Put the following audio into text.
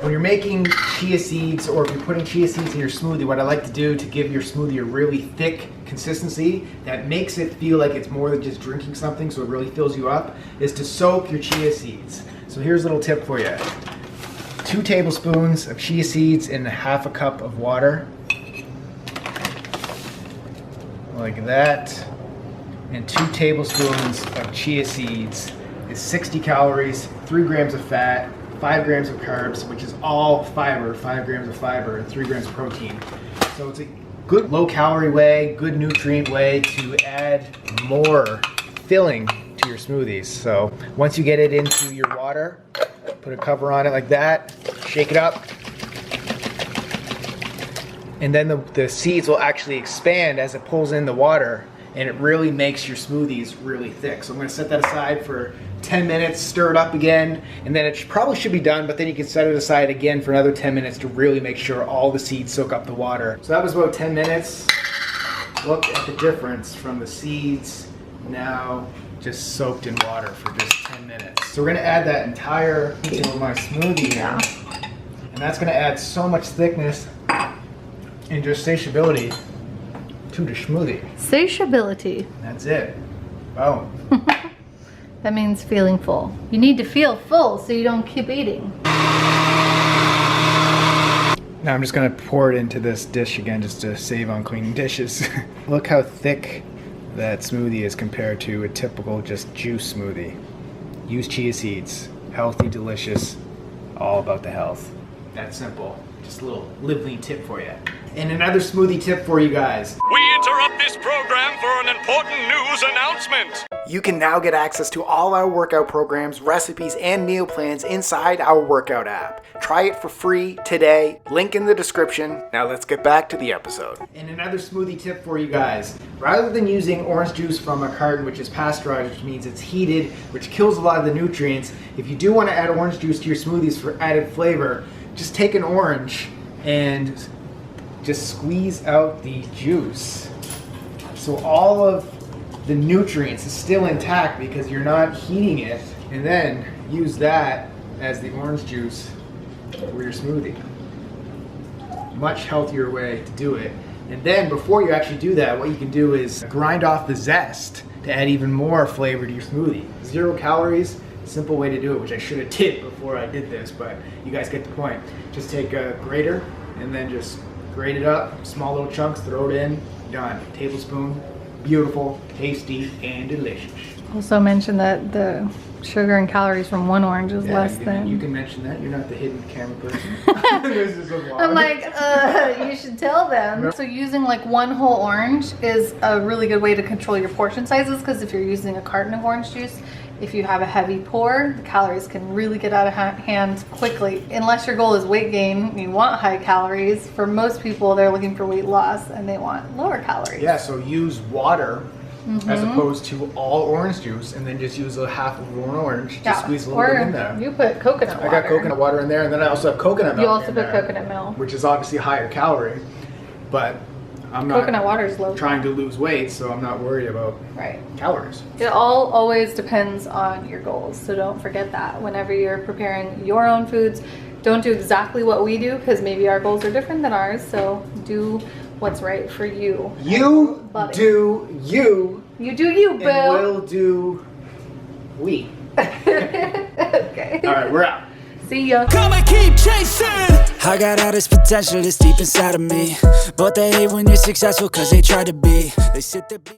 When you're making chia seeds, or if you're putting chia seeds in your smoothie, what I like to do to give your smoothie a really thick consistency that makes it feel like it's more than just drinking something, so it really fills you up, is to soak your chia seeds. So here's a little tip for you. 2 tablespoons of chia seeds in ½ a cup of water. Like that. And 2 tablespoons of chia seeds is 60 calories, 3 grams of fat, 5 grams of carbs, which is all fiber, 5 grams of fiber, and 3 grams of protein. So it's a good low-calorie way, good nutrient way to add more filling to your smoothies. So once you get it into your water, put a cover on it like that, shake it up, and then the seeds will actually expand as it pulls in the water, and it really makes your smoothies really thick. So I'm going to set that aside for 10 minutes, stir it up again, and then it probably should be done, but then you can set it aside again for another 10 minutes to really make sure all the seeds soak up the water. So that was about 10 minutes. Look at the difference from the seeds now just soaked in water for just 10 minutes. So we're going to add that entire into my smoothie now, and that's going to add so much thickness and just satiability to the smoothie. Satiability. That's it. Boom. That means feeling full. You need to feel full so you don't keep eating. Now I'm just gonna pour it into this dish again just to save on cleaning dishes. Look how thick that smoothie is compared to a typical just juice smoothie. Use chia seeds. Healthy, delicious, all about the health. That's simple. Just a little LiveLean tip for you. And another smoothie tip for you guys. We interrupt this program for an important news announcement. You can now get access to all our workout programs, recipes, and meal plans inside our workout app. Try it for free today. Link in the description. Now let's get back to the episode. And another smoothie tip for you guys. Rather than using orange juice from a carton, which is pasteurized, which means it's heated, which kills a lot of the nutrients, if you do want to add orange juice to your smoothies for added flavor, just take an orange and just squeeze out the juice. So all of the nutrients is still intact because you're not heating it, and then use that as the orange juice for your smoothie. Much healthier way to do it. And then before you actually do that, what you can do is grind off the zest to add even more flavor to your smoothie. 0 calories, simple way to do it, which I should have did before I did this, but you guys get the point. Just take a grater and then just grate it up, small little chunks, throw it in, done. Tablespoon, beautiful, tasty, and delicious. Also mention that the sugar and calories from 1 orange is less than... You can mention that. You're not the hidden camera person. This is a vlog. I'm like, you should tell them. So using like 1 whole orange is a really good way to control your portion sizes, because if you're using a carton of orange juice, if you have a heavy pour, the calories can really get out of hand quickly. Unless your goal is weight gain, you want high calories. For most people, they're looking for weight loss and they want lower calories. Yeah, so use water as opposed to all orange juice, and then just use a half of 1 orange. Just squeeze a little bit in there. You put coconut water. I got coconut water in there, and then I also have coconut milk. You also put coconut milk, which is obviously higher calorie, but I'm not coconut water is low trying to lose weight, so I'm not worried about calories. It all always depends on your goals, so don't forget that. Whenever you're preparing your own foods, don't do exactly what we do, because maybe our goals are different than ours, so do what's right for you. You do you. You do you, boo. And we'll do we. Okay. All right, we're out. See ya. Come and keep chasing. I got all this potential that's deep inside of me, but they hate when you're successful cause they try to be. They sit there